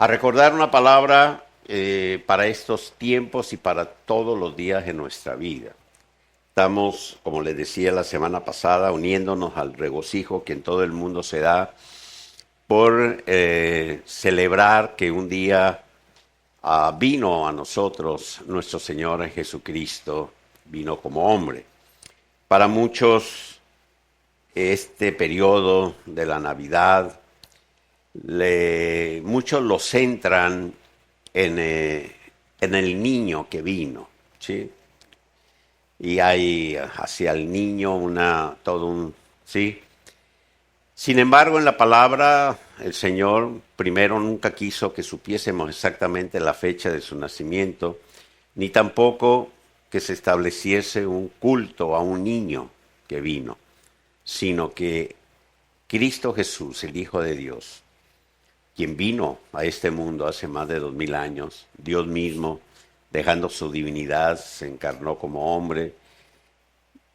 a recordar una palabra para estos tiempos y para todos los días de nuestra vida. Estamos, como les decía la semana pasada, uniéndonos al regocijo que en todo el mundo se da por celebrar que un día vino a nosotros nuestro Señor Jesucristo, vino como hombre. Para muchos, este periodo de la Navidad, muchos lo centran en el niño que vino, ¿sí? Y hay hacia el niño ¿sí? Sin embargo, en la palabra, el Señor primero nunca quiso que supiésemos exactamente la fecha de su nacimiento, ni tampoco que se estableciese un culto a un niño que vino, sino que Cristo Jesús, el Hijo de Dios, quien vino a este mundo hace más de 2000 años, Dios mismo, dejando su divinidad, se encarnó como hombre,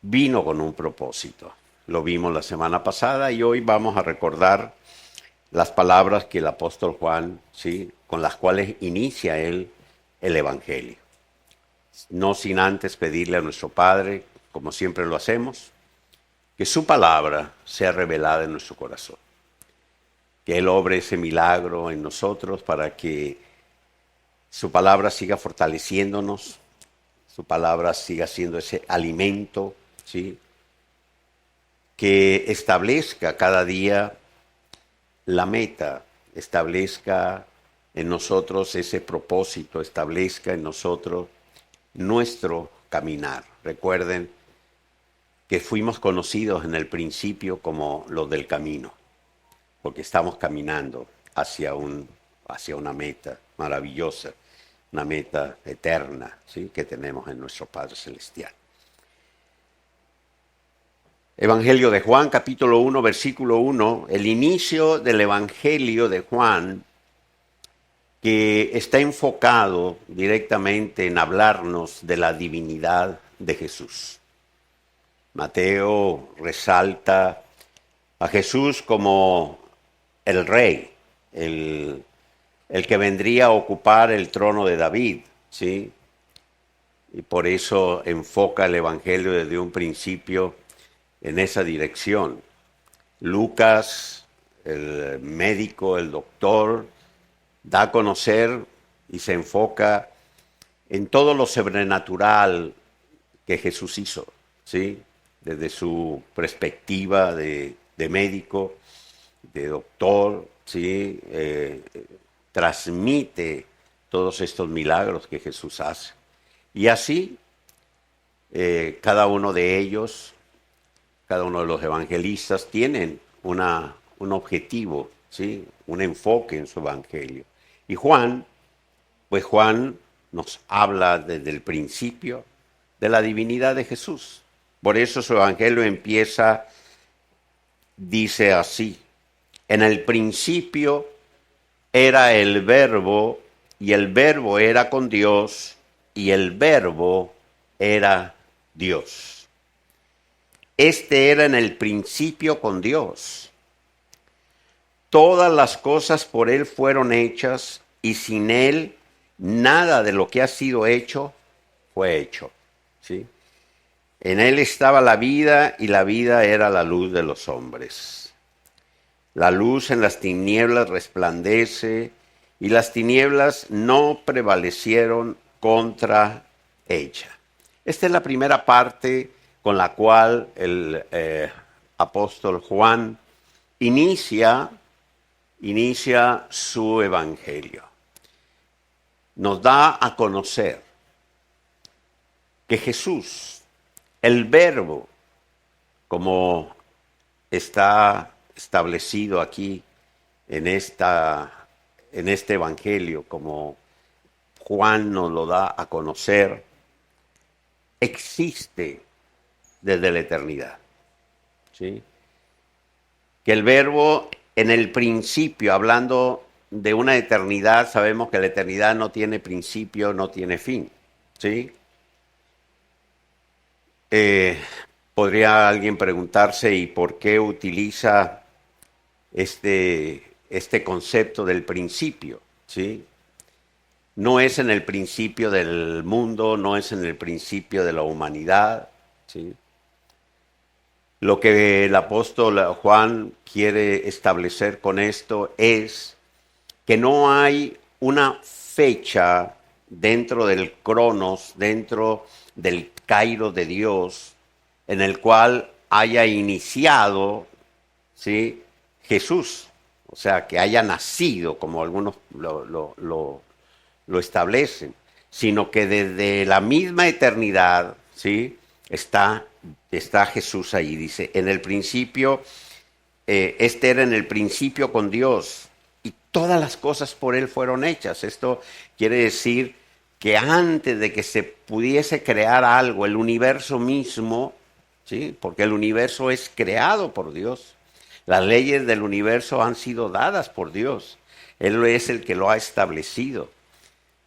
vino con un propósito. Lo vimos la semana pasada y hoy vamos a recordar las palabras que el apóstol Juan, ¿sí?, con las cuales inicia él el Evangelio. No sin antes pedirle a nuestro Padre, como siempre lo hacemos, que su palabra sea revelada en nuestro corazón. Que Él obre ese milagro en nosotros para que su palabra siga fortaleciéndonos, su palabra siga siendo ese alimento, ¿sí?, que establezca cada día la meta, establezca en nosotros ese propósito, establezca en nosotros nuestro caminar. Recuerden que fuimos conocidos en el principio como los del camino, porque estamos caminando hacia una meta maravillosa, una meta eterna, ¿sí?, que tenemos en nuestro Padre Celestial. Evangelio de Juan, capítulo 1, versículo 1, el inicio del Evangelio de Juan, que está enfocado directamente en hablarnos de la divinidad de Jesús. Mateo resalta a Jesús como el rey, el que vendría a ocupar el trono de David, ¿sí? Y por eso enfoca el Evangelio desde un principio en esa dirección. Lucas, el médico, el doctor, da a conocer y se enfoca en todo lo sobrenatural que Jesús hizo, ¿sí?, desde su perspectiva de médico, de doctor, ¿sí?, transmite todos estos milagros que Jesús hace. Y así, cada uno de ellos, cada uno de los evangelistas tienen un objetivo, ¿sí?, un enfoque en su evangelio. Y Juan nos habla desde el principio de la divinidad de Jesús. Por eso su evangelio dice así: en el principio era el Verbo, y el Verbo era con Dios, y el Verbo era Dios. Este era en el principio con Dios. Todas las cosas por Él fueron hechas, y sin Él nada de lo que ha sido hecho fue hecho, ¿sí? En Él estaba la vida, y la vida era la luz de los hombres. La luz en las tinieblas resplandece, y las tinieblas no prevalecieron contra ella. Esta es la primera parte con la cual el apóstol Juan inicia su evangelio. Nos da a conocer que Jesús, el Verbo, como está establecido aquí en este evangelio, como Juan nos lo da a conocer, existe desde la eternidad, ¿sí? Que el Verbo en el principio, hablando de una eternidad, sabemos que la eternidad no tiene principio, no tiene fin, ¿sí? Podría alguien preguntarse, ¿y por qué utiliza este concepto del principio? ¿sí? No es en el principio del mundo, no es en el principio de la humanidad, ¿sí? Lo que el apóstol Juan quiere establecer con esto es que no hay una fecha dentro del cronos, dentro del Cairo de Dios, en el cual haya iniciado, ¿sí?, Jesús, o sea, que haya nacido, como algunos lo establecen, sino que desde la misma eternidad, ¿sí?, está Jesús ahí. Dice, en el principio, este era en el principio con Dios, y todas las cosas por Él fueron hechas. Esto quiere decir que antes de que se pudiese crear algo, el universo mismo, ¿sí?, porque el universo es creado por Dios, las leyes del universo han sido dadas por Dios, Él es el que lo ha establecido.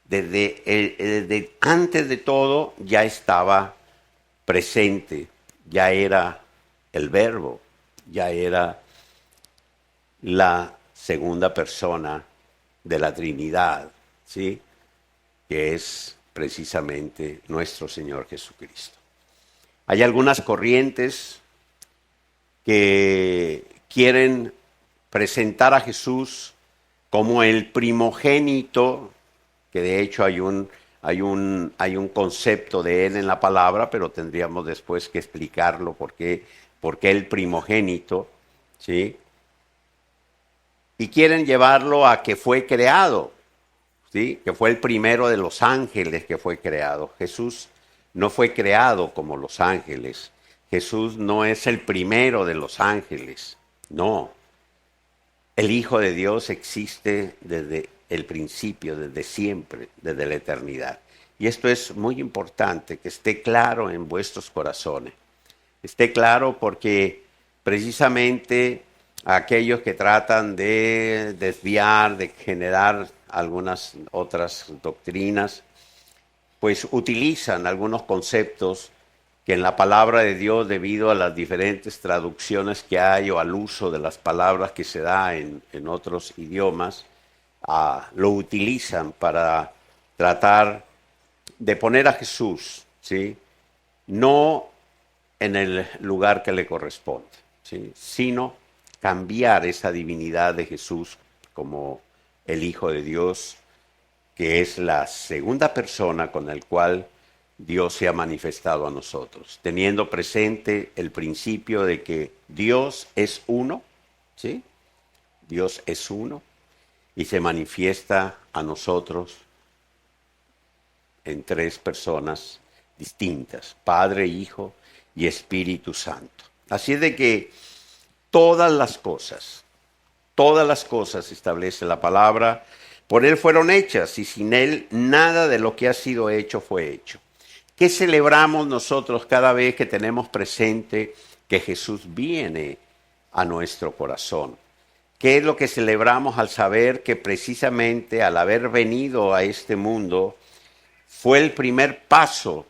Desde antes de todo ya estaba presente, ya era el Verbo, ya era la segunda persona de la Trinidad, ¿sí?, que es precisamente nuestro Señor Jesucristo. Hay algunas corrientes que quieren presentar a Jesús como el primogénito, que de hecho hay un concepto de él en la palabra, pero tendríamos después que explicarlo por qué el primogénito, ¿sí? Y quieren llevarlo a que fue creado, ¿sí?, que fue el primero de los ángeles que fue creado. Jesús no fue creado como los ángeles. Jesús no es el primero de los ángeles, no. El Hijo de Dios existe desde el principio, desde siempre, desde la eternidad. Y esto es muy importante, que esté claro en vuestros corazones. Esté claro porque precisamente aquellos que tratan de desviar, de generar algunas otras doctrinas, pues utilizan algunos conceptos que en la palabra de Dios, debido a las diferentes traducciones que hay o al uso de las palabras que se da en otros idiomas, lo utilizan para tratar de poner a Jesús, ¿sí?, no en el lugar que le corresponde, ¿sí?, sino cambiar esa divinidad de Jesús como el Hijo de Dios, que es la segunda persona con el cual Dios se ha manifestado a nosotros, teniendo presente el principio de que Dios es uno, ¿sí? Dios es uno y se manifiesta a nosotros en tres personas distintas, Padre, Hijo y Espíritu Santo. Así es de que todas las cosas establece la palabra, por Él fueron hechas y sin Él nada de lo que ha sido hecho fue hecho. ¿Qué celebramos nosotros cada vez que tenemos presente que Jesús viene a nuestro corazón? ¿Qué es lo que celebramos al saber que precisamente al haber venido a este mundo fue el primer paso,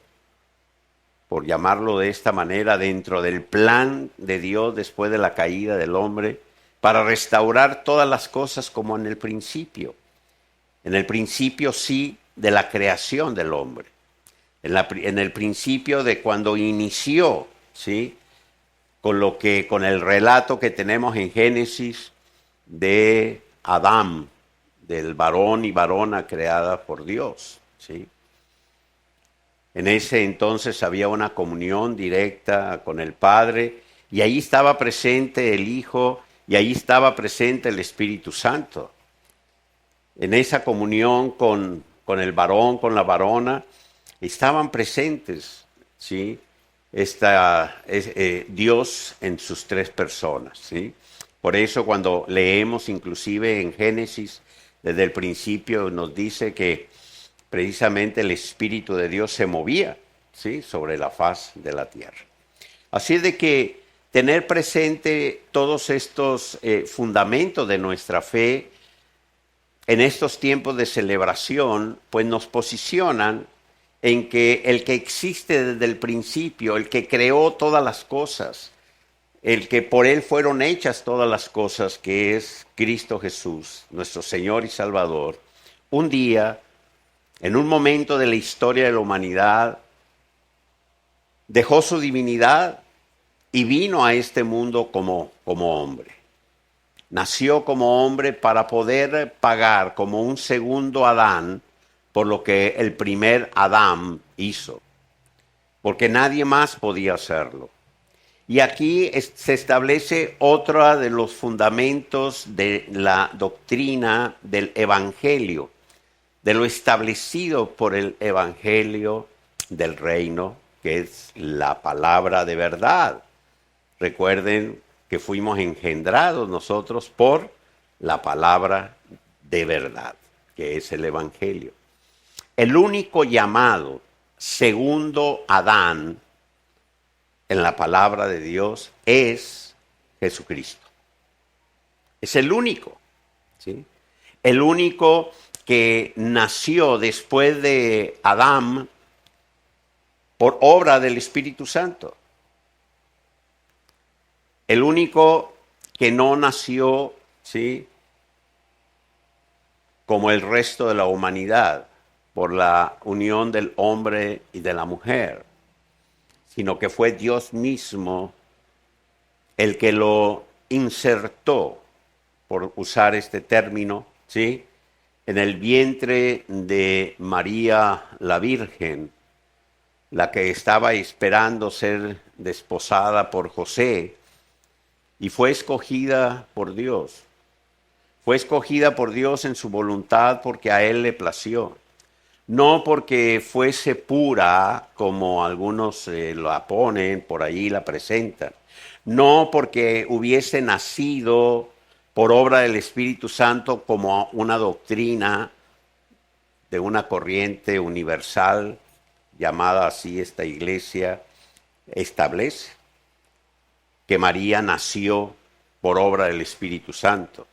por llamarlo de esta manera, dentro del plan de Dios después de la caída del hombre, para restaurar todas las cosas como en el principio? En el principio sí de la creación del hombre. En el principio de cuando inició, ¿sí?, con el relato que tenemos en Génesis de Adán, del varón y varona creada por Dios, ¿sí? En ese entonces había una comunión directa con el Padre y ahí estaba presente el Hijo y ahí estaba presente el Espíritu Santo. En esa comunión con el varón, con la varona, estaban presentes, ¿sí?, Dios en sus tres personas, ¿sí? Por eso cuando leemos inclusive en Génesis, desde el principio nos dice que precisamente el Espíritu de Dios se movía, ¿sí?, sobre la faz de la tierra. Así de que tener presente todos estos fundamentos de nuestra fe en estos tiempos de celebración, pues nos posicionan en que el que existe desde el principio, el que creó todas las cosas, el que por Él fueron hechas todas las cosas, que es Cristo Jesús, nuestro Señor y Salvador, un día, en un momento de la historia de la humanidad, dejó su divinidad y vino a este mundo como hombre. Nació como hombre para poder pagar como un segundo Adán por lo que el primer Adán hizo, porque nadie más podía hacerlo. Y aquí se establece otro de los fundamentos de la doctrina del Evangelio, de lo establecido por el Evangelio del reino, que es la palabra de verdad. Recuerden que fuimos engendrados nosotros por la palabra de verdad, que es el Evangelio. El único llamado segundo Adán en la palabra de Dios es Jesucristo. Es el único, ¿sí? El único que nació después de Adán por obra del Espíritu Santo. El único que no nació, ¿sí?, como el resto de la humanidad, por la unión del hombre y de la mujer, sino que fue Dios mismo el que lo insertó, por usar este término, ¿sí?, en el vientre de María la Virgen, la que estaba esperando ser desposada por José, y fue escogida por Dios. Fue escogida por Dios en su voluntad porque a Él le plació. No porque fuese pura, como algunos la ponen, por ahí la presentan. No porque hubiese nacido por obra del Espíritu Santo como una doctrina de una corriente universal, llamada así esta iglesia, establece, que María nació por obra del Espíritu Santo.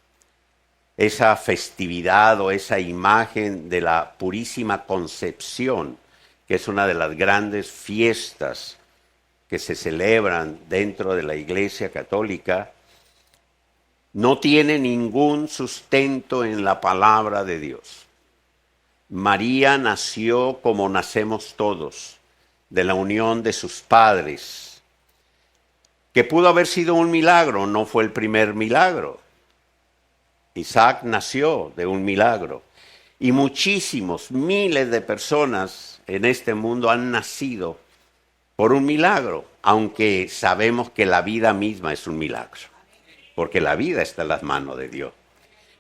Esa festividad o esa imagen de la purísima concepción, que es una de las grandes fiestas que se celebran dentro de la Iglesia Católica, no tiene ningún sustento en la palabra de Dios. María nació como nacemos todos, de la unión de sus padres, que pudo haber sido un milagro, no fue el primer milagro. Isaac nació de un milagro y muchísimos, miles de personas en este mundo han nacido por un milagro, aunque sabemos que la vida misma es un milagro, porque la vida está en las manos de Dios.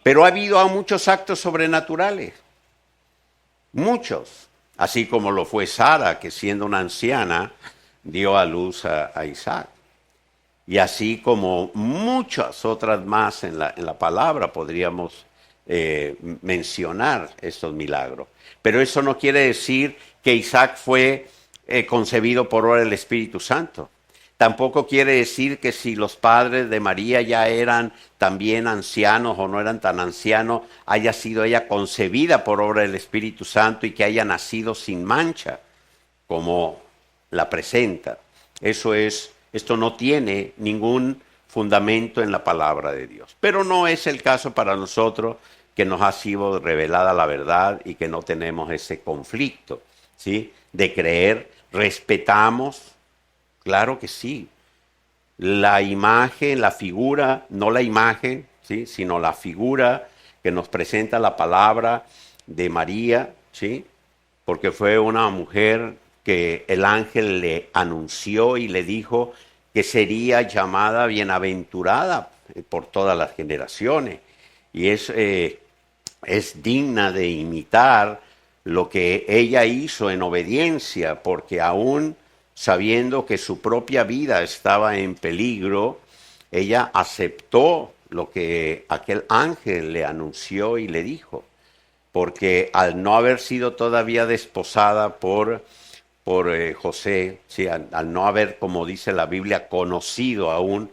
Pero ha habido muchos actos sobrenaturales, muchos, así como lo fue Sara, que siendo una anciana dio a luz a Isaac. Y así como muchas otras más en la palabra podríamos mencionar estos milagros. Pero eso no quiere decir que Isaac fue concebido por obra del Espíritu Santo. Tampoco quiere decir que si los padres de María ya eran también ancianos o no eran tan ancianos, haya sido ella concebida por obra del Espíritu Santo y que haya nacido sin mancha, como la presenta. Esto no tiene ningún fundamento en la palabra de Dios. Pero no es el caso para nosotros, que nos ha sido revelada la verdad y que no tenemos ese conflicto, ¿sí?, de creer. Respetamos, claro que sí, la imagen, la figura, no la imagen, ¿sí?, sino la figura que nos presenta la palabra de María, ¿sí?, porque fue una mujer que el ángel le anunció y le dijo que sería llamada bienaventurada por todas las generaciones. Y es digna de imitar lo que ella hizo en obediencia, porque aún sabiendo que su propia vida estaba en peligro, ella aceptó lo que aquel ángel le anunció y le dijo, porque al no haber sido todavía desposada por José, ¿sí?, al no haber, como dice la Biblia, conocido aún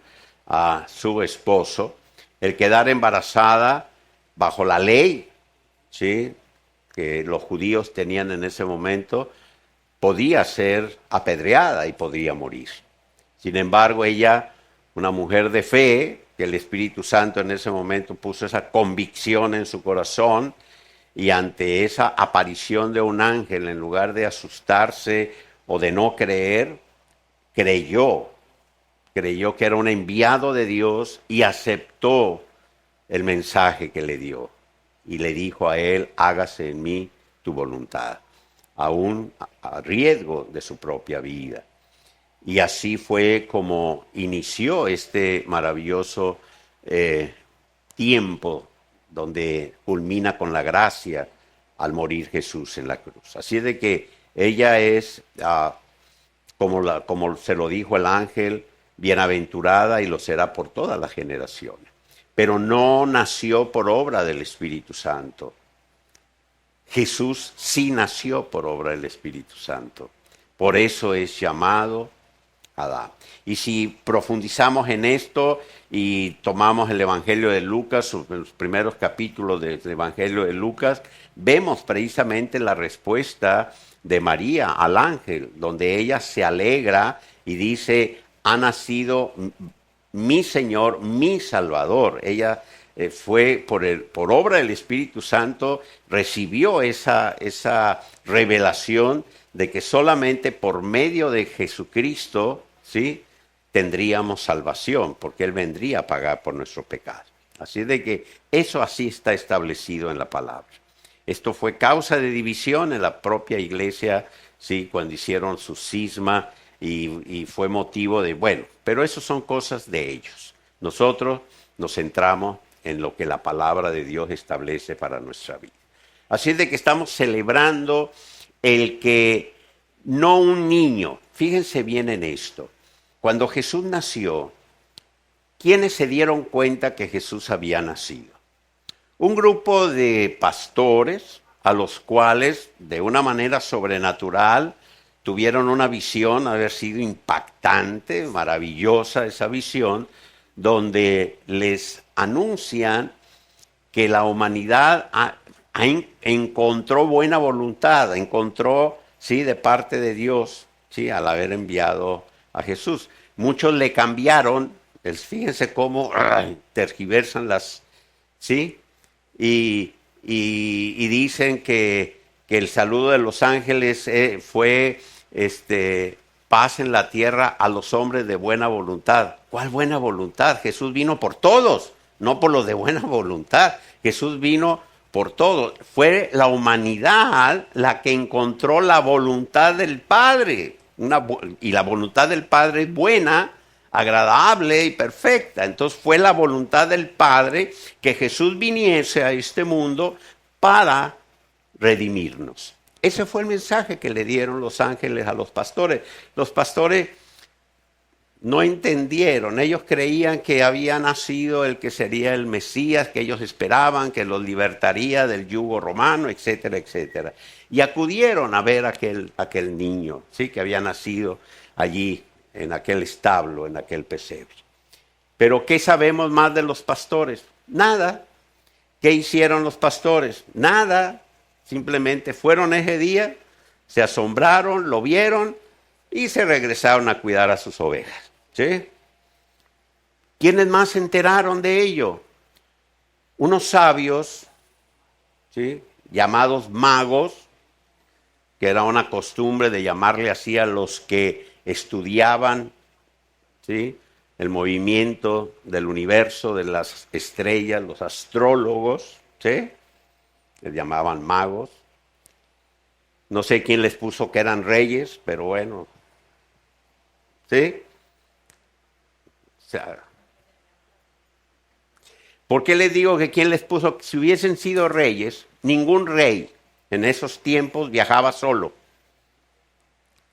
a su esposo, el quedar embarazada bajo la ley, ¿sí?, que los judíos tenían en ese momento, podía ser apedreada y podría morir. Sin embargo, ella, una mujer de fe, que el Espíritu Santo en ese momento puso esa convicción en su corazón, y ante esa aparición de un ángel, en lugar de asustarse o de no creer, creyó que era un enviado de Dios y aceptó el mensaje que le dio. Y le dijo a él, hágase en mí tu voluntad, aún a riesgo de su propia vida. Y así fue como inició este maravilloso tiempo donde culmina con la gracia al morir Jesús en la cruz. Así de que ella es, como se lo dijo el ángel, bienaventurada y lo será por todas las generaciones. Pero no nació por obra del Espíritu Santo. Jesús sí nació por obra del Espíritu Santo. Por eso es llamado Adán. Y si profundizamos en esto y tomamos el Evangelio de Lucas, los primeros capítulos del Evangelio de Lucas, vemos precisamente la respuesta de María al ángel, donde ella se alegra y dice, ha nacido mi Señor, mi Salvador. Ella fue por obra del Espíritu Santo, recibió esa revelación de que solamente por medio de Jesucristo, ¿sí?, tendríamos salvación, porque Él vendría a pagar por nuestro pecado. Así de que eso así está establecido en la palabra. Esto fue causa de división en la propia iglesia, ¿sí?, cuando hicieron su cisma y fue motivo de, bueno, pero eso son cosas de ellos. Nosotros nos centramos en lo que la palabra de Dios establece para nuestra vida. Así de que estamos celebrando el que no un niño, fíjense bien en esto, cuando Jesús nació, ¿quiénes se dieron cuenta que Jesús había nacido? Un grupo de pastores a los cuales de una manera sobrenatural tuvieron una visión, haber sido impactante, maravillosa esa visión, donde les anuncian que la humanidad encontró buena voluntad, encontró, sí, de parte de Dios, sí, al haber enviado a Jesús. Muchos le cambiaron, fíjense cómo tergiversan las, sí, y dicen que el saludo de los ángeles fue paz en la tierra a los hombres de buena voluntad. ¿Cuál buena voluntad? Jesús vino por todos, no por los de buena voluntad. Jesús vino por todos. Fue la humanidad la que encontró la voluntad del Padre. Y la voluntad del Padre es buena, agradable y perfecta. Entonces fue la voluntad del Padre que Jesús viniese a este mundo para redimirnos. Ese fue el mensaje que le dieron los ángeles a los pastores. Los pastores no entendieron, ellos creían que había nacido el que sería el Mesías, que ellos esperaban, que los libertaría del yugo romano, etcétera, etcétera. Y acudieron a ver aquel niño, ¿sí?, que había nacido allí, en aquel establo, en aquel pesebre. Pero ¿qué sabemos más de los pastores? Nada. ¿Qué hicieron los pastores? Nada. Simplemente fueron ese día, se asombraron, lo vieron y se regresaron a cuidar a sus ovejas. ¿Sí? ¿Quiénes más se enteraron de ello? Unos sabios, ¿sí?, llamados magos, que era una costumbre de llamarle así a los que estudiaban, ¿sí?, el movimiento del universo, de las estrellas, los astrólogos, ¿sí?, les llamaban magos. No sé quién les puso que eran reyes, pero bueno, ¿sí? O sea, ¿por qué les digo que quién les puso? Si hubiesen sido reyes, ningún rey en esos tiempos viajaba solo.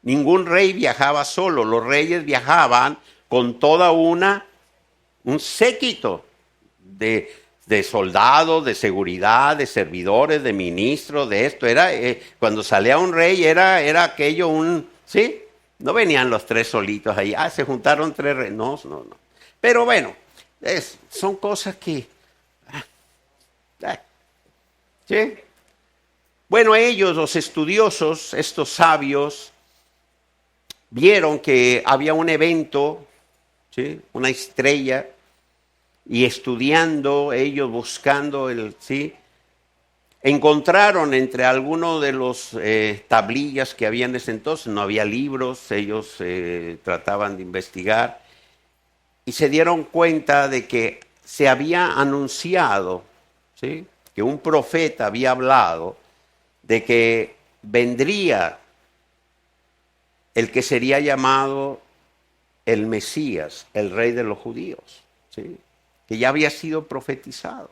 Ningún rey viajaba solo. Los reyes viajaban con toda un séquito de soldados, de seguridad, de servidores, de ministros, de esto. Cuando salía un rey era aquello ¿sí? No venían los tres solitos ahí. Se juntaron tres reyes. No. Pero bueno, son cosas que... ¿sí? Bueno, ellos, los estudiosos, estos sabios, vieron que había un evento, ¿sí?, una estrella, y estudiando ellos, buscando ¿sí?, Encontraron entre algunos de los tablillas que había en ese entonces, no había libros, ellos trataban de investigar y se dieron cuenta de que se había anunciado, ¿sí?, que un profeta había hablado de que vendría el que sería llamado el Mesías, el rey de los judíos, ¿sí?, que ya había sido profetizado.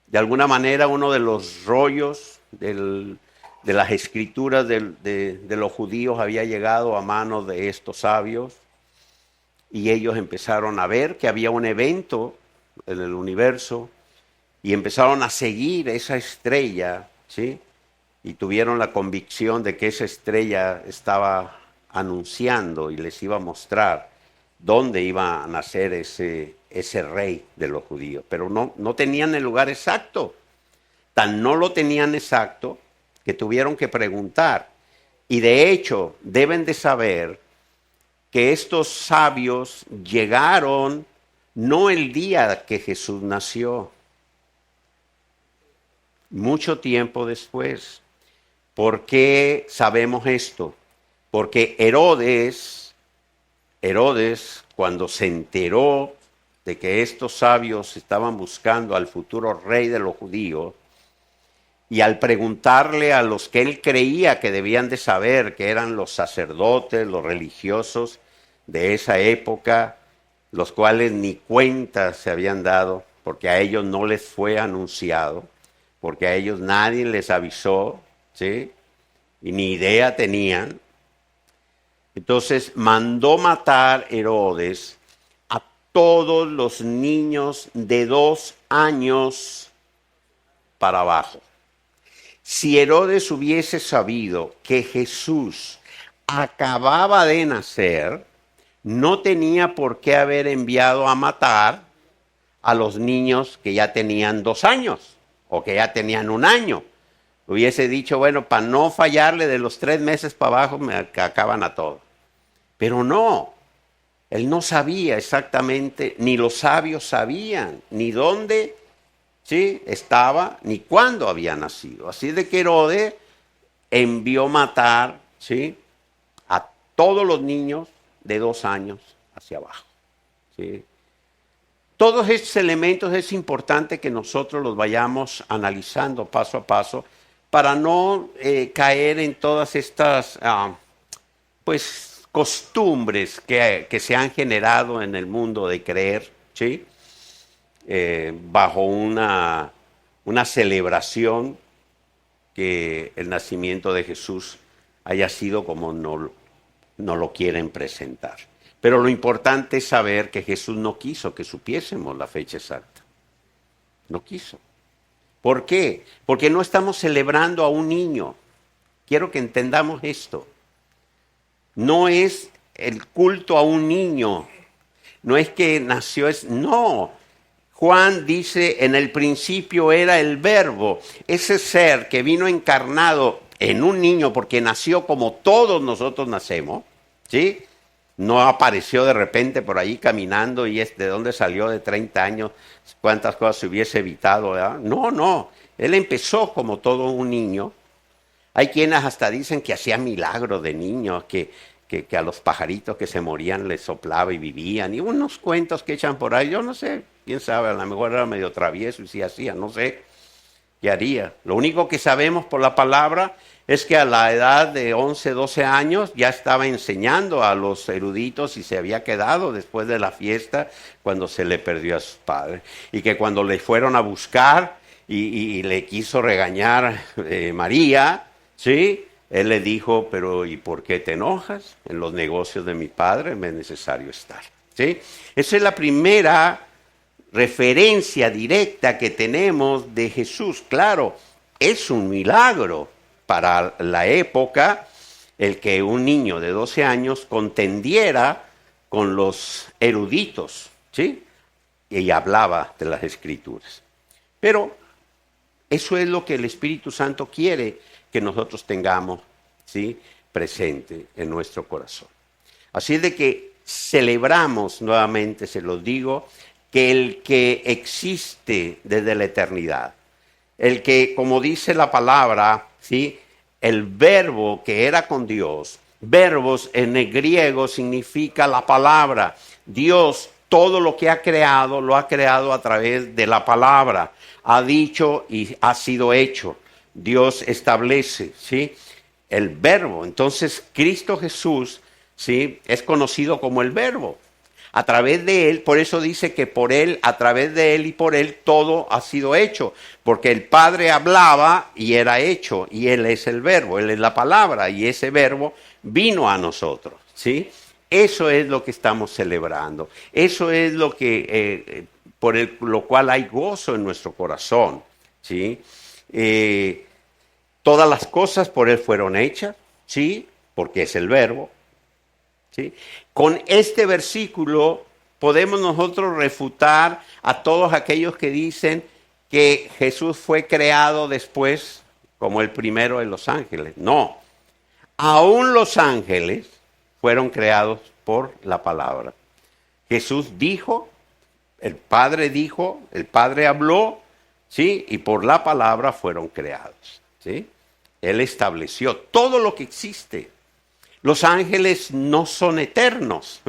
De alguna manera uno de los rollos de las escrituras de los judíos había llegado a manos de estos sabios y ellos empezaron a ver que había un evento en el universo y empezaron a seguir esa estrella, ¿sí?, y tuvieron la convicción de que esa estrella estaba anunciando y les iba a mostrar dónde iba a nacer ese rey de los judíos. Pero no tenían el lugar exacto. Tan no lo tenían exacto que tuvieron que preguntar. Y de hecho, deben de saber que estos sabios llegaron no el día que Jesús nació, mucho tiempo después. ¿Por qué sabemos esto? Porque Herodes, cuando se enteró de que estos sabios estaban buscando al futuro rey de los judíos, y al preguntarle a los que él creía que debían de saber, que eran los sacerdotes, los religiosos de esa época, los cuales ni cuenta se habían dado, porque a ellos no les fue anunciado, porque a ellos nadie les avisó, ¿sí?, y ni idea tenían. Entonces mandó matar Herodes a todos los niños de 2 años para abajo. Si Herodes hubiese sabido que Jesús acababa de nacer, no tenía por qué haber enviado a matar a los niños que ya tenían 2 años o que ya tenían 1 año. Hubiese dicho, bueno, para no fallarle de los 3 meses para abajo, me acaban a todos. Pero no, él no sabía exactamente, ni los sabios sabían, ni dónde, ¿sí?, estaba, ni cuándo había nacido. Así de que Herodes envió matar, ¿sí?, a todos los niños de 2 años hacia abajo, ¿sí? Todos estos elementos es importante que nosotros los vayamos analizando paso a paso para no caer en todas estas costumbres que se han generado en el mundo de creer, ¿sí?, bajo una celebración que el nacimiento de Jesús haya sido como no lo quieren presentar. Pero lo importante es saber que Jesús no quiso que supiésemos la fecha exacta. No quiso. ¿Por qué? Porque no estamos celebrando a un niño. Quiero que entendamos esto. No es el culto a un niño. No es que nació, no. Juan dice, en el principio era el Verbo. Ese ser que vino encarnado en un niño porque nació como todos nosotros nacemos, ¿sí? No apareció de repente por ahí caminando y de dónde salió de 30 años, cuántas cosas se hubiese evitado, ¿verdad? No, él empezó como todo un niño. Hay quienes hasta dicen que hacía milagros de niños, que a los pajaritos que se morían les soplaba y vivían, y unos cuentos que echan por ahí, yo no sé, quién sabe, a lo mejor era medio travieso y sí hacía, no sé qué haría. Lo único que sabemos por la palabra es que a la edad de 11, 12 años ya estaba enseñando a los eruditos y se había quedado después de la fiesta cuando se le perdió a sus padres. Y que cuando le fueron a buscar y le quiso regañar María, ¿sí?, él le dijo, pero ¿y por qué te enojas? En los negocios de mi padre me es necesario estar, ¿sí? Esa es la primera referencia directa que tenemos de Jesús. Claro, es un milagro para la época el que un niño de 12 años contendiera con los eruditos, ¿sí?, y hablaba de las Escrituras. Pero eso es lo que el Espíritu Santo quiere que nosotros tengamos, ¿sí?, presente en nuestro corazón. Así es de que celebramos nuevamente, se los digo, que el que existe desde la eternidad, el que, como dice la palabra, ¿sí? El verbo que era con Dios, verbos en el griego significa la palabra. Dios, todo lo que ha creado, lo ha creado a través de la palabra. Ha dicho y ha sido hecho. Dios establece, ¿sí? El verbo. Entonces, Cristo Jesús, ¿sí? Es conocido como el verbo. A través de Él, por eso dice que por Él, a través de Él y por Él, todo ha sido hecho. Porque el Padre hablaba y era hecho, y Él es el verbo, Él es la palabra, y ese verbo vino a nosotros, ¿sí? Eso es lo que estamos celebrando. Eso es lo que, lo cual hay gozo en nuestro corazón, ¿sí? Todas las cosas por Él fueron hechas, ¿sí? Porque es el verbo. ¿Sí? Con este versículo podemos nosotros refutar a todos aquellos que dicen que Jesús fue creado después como el primero de los ángeles. No, aún los ángeles fueron creados por la palabra. Jesús dijo, el Padre habló, ¿sí? Y por la palabra fueron creados, ¿sí? Él estableció todo lo que existe. Los ángeles no son eternos.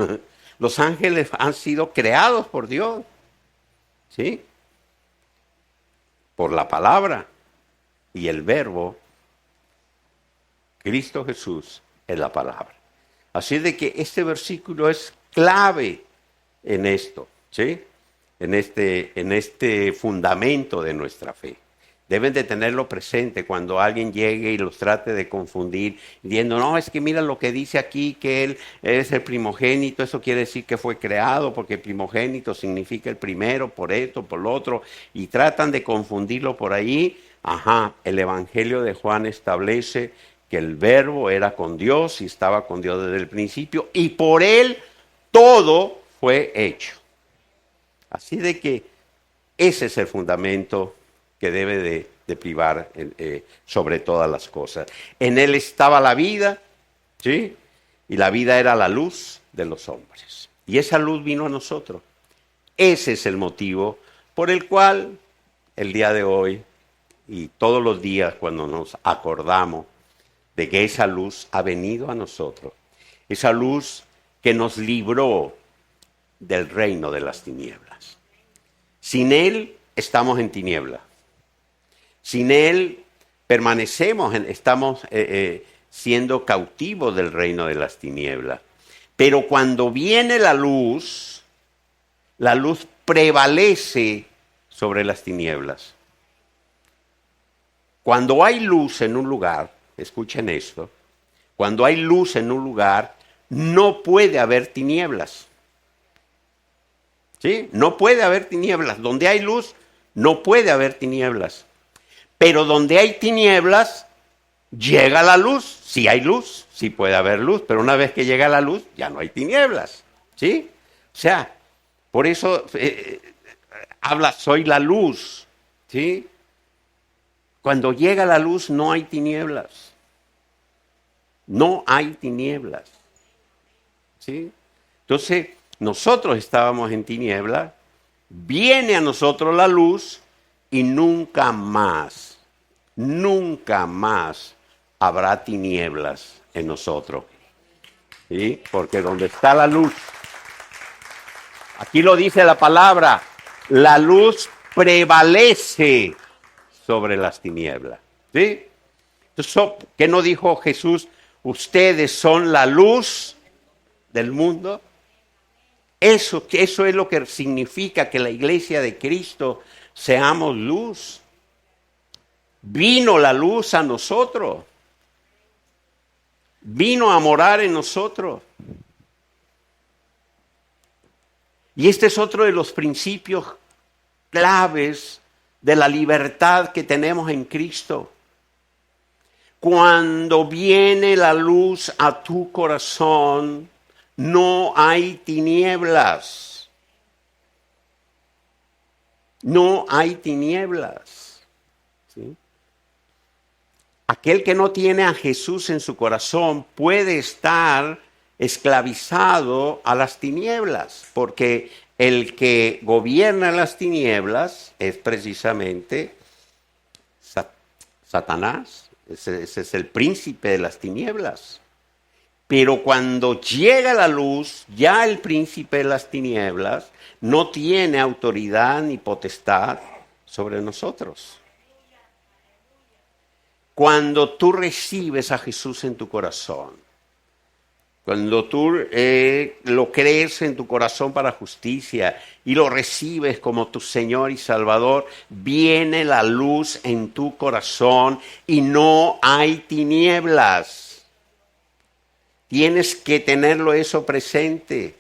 Los ángeles han sido creados por Dios, ¿sí? Por la palabra y el verbo. Cristo Jesús es la palabra. Así de que este versículo es clave en esto, ¿sí? En este fundamento de nuestra fe. Deben de tenerlo presente cuando alguien llegue y los trate de confundir, diciendo, no, es que mira lo que dice aquí, que Él es el primogénito, eso quiere decir que fue creado, porque primogénito significa el primero, por esto, por lo otro, y tratan de confundirlo por ahí. Ajá, el Evangelio de Juan establece que el verbo era con Dios y estaba con Dios desde el principio, y por Él todo fue hecho. Así de que ese es el fundamento que debe de privar sobre todas las cosas. En Él estaba la vida, ¿sí? Y la vida era la luz de los hombres. Y esa luz vino a nosotros. Ese es el motivo por el cual el día de hoy y todos los días cuando nos acordamos de que esa luz ha venido a nosotros, esa luz que nos libró del reino de las tinieblas. Sin Él estamos en tinieblas. Sin Él estamos siendo cautivos del reino de las tinieblas. Pero cuando viene la luz prevalece sobre las tinieblas. Cuando hay luz en un lugar, escuchen esto, cuando hay luz en un lugar, no puede haber tinieblas. ¿Sí? No puede haber tinieblas. Donde hay luz, no puede haber tinieblas. Pero donde hay tinieblas, llega la luz. Si hay luz, sí puede haber luz, pero una vez que llega la luz, ya no hay tinieblas. ¿Sí? O sea, por eso habla, soy la luz. ¿Sí? Cuando llega la luz, no hay tinieblas. No hay tinieblas. ¿Sí? Entonces, nosotros estábamos en tinieblas, viene a nosotros la luz y nunca más habrá tinieblas en nosotros. ¿Sí? Porque donde está la luz, aquí lo dice la palabra, la luz prevalece sobre las tinieblas. ¿Sí? Entonces, ¿qué no dijo Jesús? Ustedes son la luz del mundo. Eso es lo que significa que la iglesia de Cristo seamos luz. Vino la luz a nosotros. Vino a morar en nosotros. Y este es otro de los principios claves de la libertad que tenemos en Cristo. Cuando viene la luz a tu corazón, no hay tinieblas. No hay tinieblas. ¿Sí? Aquel que no tiene a Jesús en su corazón puede estar esclavizado a las tinieblas, porque el que gobierna las tinieblas es precisamente Satanás. Ese es el príncipe de las tinieblas. Pero cuando llega la luz, ya el príncipe de las tinieblas no tiene autoridad ni potestad sobre nosotros. Cuando tú recibes a Jesús en tu corazón, cuando tú lo crees en tu corazón para justicia y lo recibes como tu Señor y Salvador, viene la luz en tu corazón y no hay tinieblas. Tienes que tenerlo eso presente.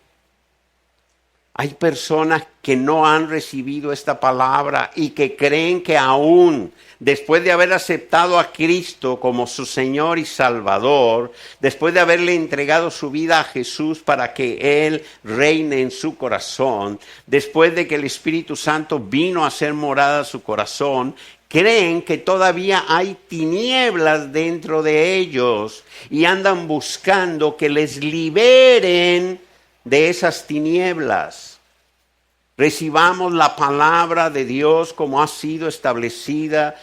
Hay personas que no han recibido esta palabra y que creen que aún después de haber aceptado a Cristo como su Señor y Salvador, después de haberle entregado su vida a Jesús para que Él reine en su corazón, después de que el Espíritu Santo vino a hacer morada a su corazón, creen que todavía hay tinieblas dentro de ellos y andan buscando que les liberen de esas tinieblas. Recibamos la palabra de Dios como ha sido establecida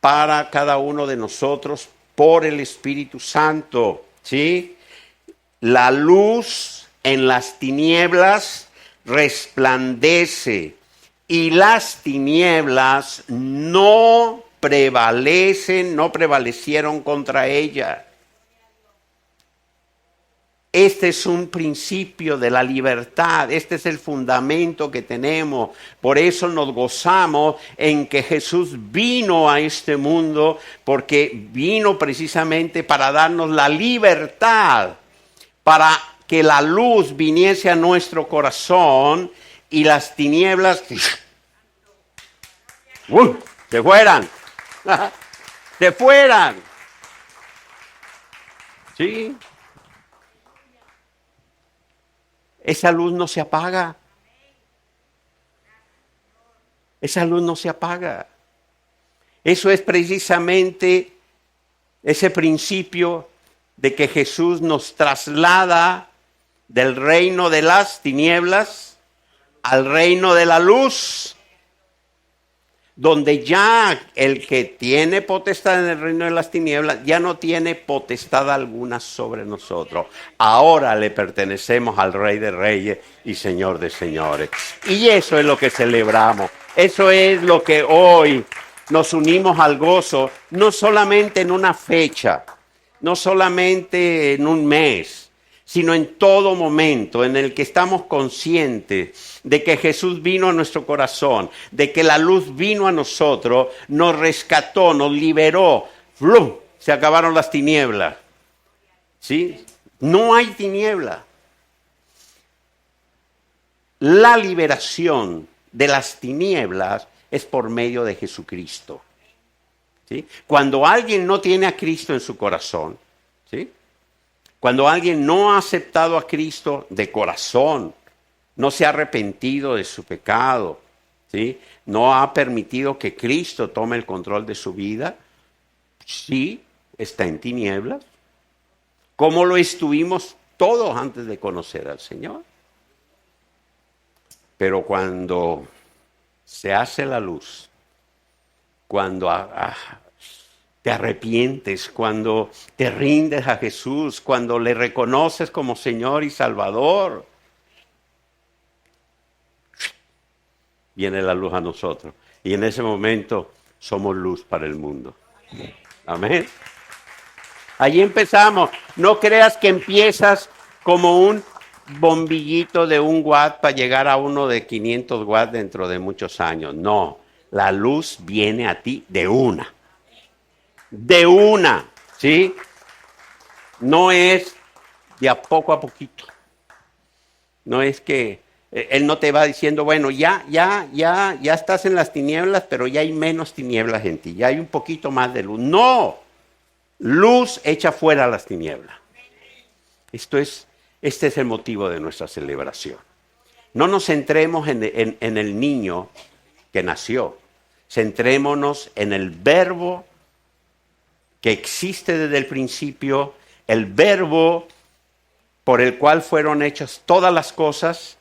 para cada uno de nosotros por el Espíritu Santo, ¿sí? La luz en las tinieblas resplandece y las tinieblas no prevalecieron contra ella. Este es un principio de la libertad, este es el fundamento que tenemos. Por eso nos gozamos en que Jesús vino a este mundo, porque vino precisamente para darnos la libertad, para que la luz viniese a nuestro corazón y las tinieblas se fueran, se fueran. ¿Sí? Esa luz no se apaga. Esa luz no se apaga. Eso es precisamente ese principio de que Jesús nos traslada del reino de las tinieblas al reino de la luz, donde ya el que tiene potestad en el reino de las tinieblas ya no tiene potestad alguna sobre nosotros. Ahora le pertenecemos al Rey de Reyes y Señor de Señores. Y eso es lo que celebramos. Eso es lo que hoy nos unimos al gozo, no solamente en una fecha, no solamente en un mes, sino en todo momento en el que estamos conscientes de que Jesús vino a nuestro corazón, de que la luz vino a nosotros, nos rescató, nos liberó. ¡Flum! Se acabaron las tinieblas. ¿Sí? No hay tiniebla. La liberación de las tinieblas es por medio de Jesucristo. ¿Sí? Cuando alguien no tiene a Cristo en su corazón, ¿sí? Cuando alguien no ha aceptado a Cristo de corazón, no se ha arrepentido de su pecado, ¿sí? No ha permitido que Cristo tome el control de su vida, sí, está en tinieblas, como lo estuvimos todos antes de conocer al Señor. Pero cuando se hace la luz, cuando te arrepientes, cuando te rindes a Jesús, cuando le reconoces como Señor y Salvador, viene la luz a nosotros. Y en ese momento somos luz para el mundo. Amén. Allí empezamos. No creas que empiezas como un bombillito de 1 watt para llegar a uno de 500 watts dentro de muchos años. No, la luz viene a ti de una. De una, ¿sí? No es de a poquito. No es que Él no te va diciendo, bueno, ya estás en las tinieblas, pero ya hay menos tinieblas en ti, ya hay un poquito más de luz. No, luz echa fuera las tinieblas. Este es el motivo de nuestra celebración. No nos centremos en el niño que nació, centrémonos en el verbo que existe desde el principio, el verbo por el cual fueron hechas todas las cosas,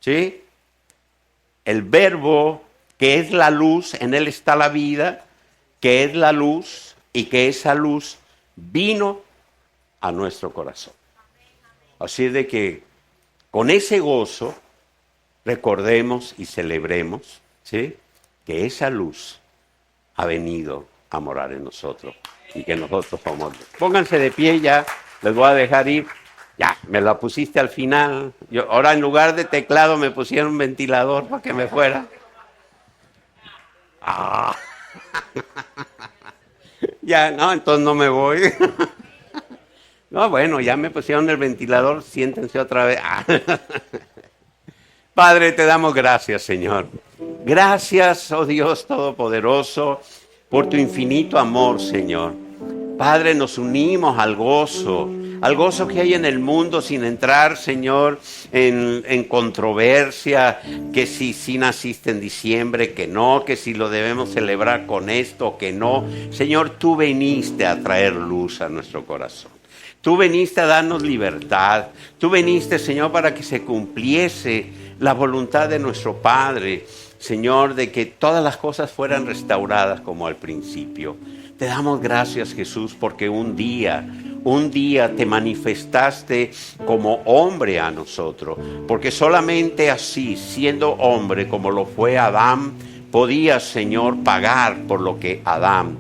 ¿sí? El verbo que es la luz, en él está la vida, que es la luz, y que esa luz vino a nuestro corazón. Así de que con ese gozo recordemos y celebremos, ¿sí?, que esa luz ha venido a morar en nosotros y que nosotros somos. Pónganse de pie ya, les voy a dejar ir. Ya, me la pusiste al final. Ahora en lugar de teclado me pusieron un ventilador para que me fuera. Ah. Ya, no, entonces no me voy. No, bueno, ya me pusieron el ventilador, siéntense otra vez. Ah. Padre, te damos gracias, Señor. Gracias, oh Dios Todopoderoso, por tu infinito amor, Señor. Padre, nos unimos al gozo que hay en el mundo sin entrar, Señor, en controversia, que si naciste en diciembre, que no, que si lo debemos celebrar con esto, que no. Señor, tú viniste a traer luz a nuestro corazón. Tú viniste a darnos libertad. Tú viniste, Señor, para que se cumpliese la voluntad de nuestro Padre, Señor, de que todas las cosas fueran restauradas como al principio. Te damos gracias, Jesús, porque un día te manifestaste como hombre a nosotros, porque solamente así, siendo hombre como lo fue Adán, podías, Señor, pagar por lo que Adán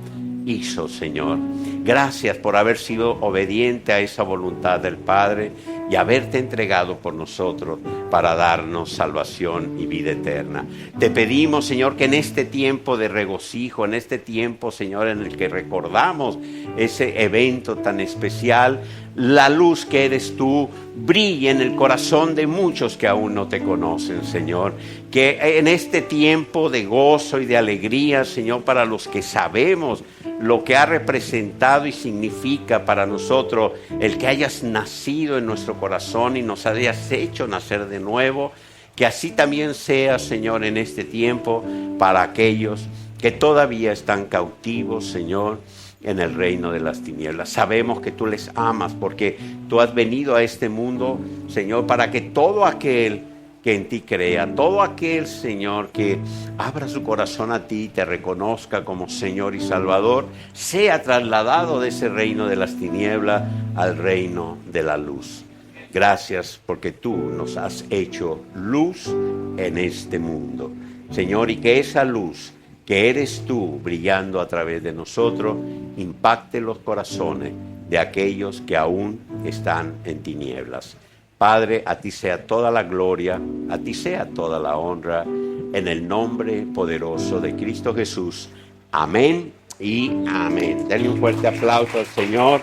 hizo, Señor. Gracias por haber sido obediente a esa voluntad del Padre y haberte entregado por nosotros para darnos salvación y vida eterna. Te pedimos, Señor, que en este tiempo de regocijo, en este tiempo, Señor, en el que recordamos ese evento tan especial, la luz que eres tú brille en el corazón de muchos que aún no te conocen, Señor. Que en este tiempo de gozo y de alegría, Señor, para los que sabemos lo que ha representado y significa para nosotros el que hayas nacido en nuestro corazón y nos hayas hecho nacer de nuevo, que así también sea, Señor, en este tiempo para aquellos que todavía están cautivos, Señor, en el reino de las tinieblas. Sabemos que tú les amas porque tú has venido a este mundo, Señor, para que todo aquel que en ti crea, todo aquel, Señor, que abra su corazón a ti y te reconozca como Señor y Salvador, sea trasladado de ese reino de las tinieblas al reino de la luz. Gracias porque tú nos has hecho luz en este mundo, Señor, y que esa luz que eres tú brillando a través de nosotros impacte los corazones de aquellos que aún están en tinieblas. Padre, a ti sea toda la gloria, a ti sea toda la honra, en el nombre poderoso de Cristo Jesús. Amén y amén. Denle un fuerte aplauso al Señor.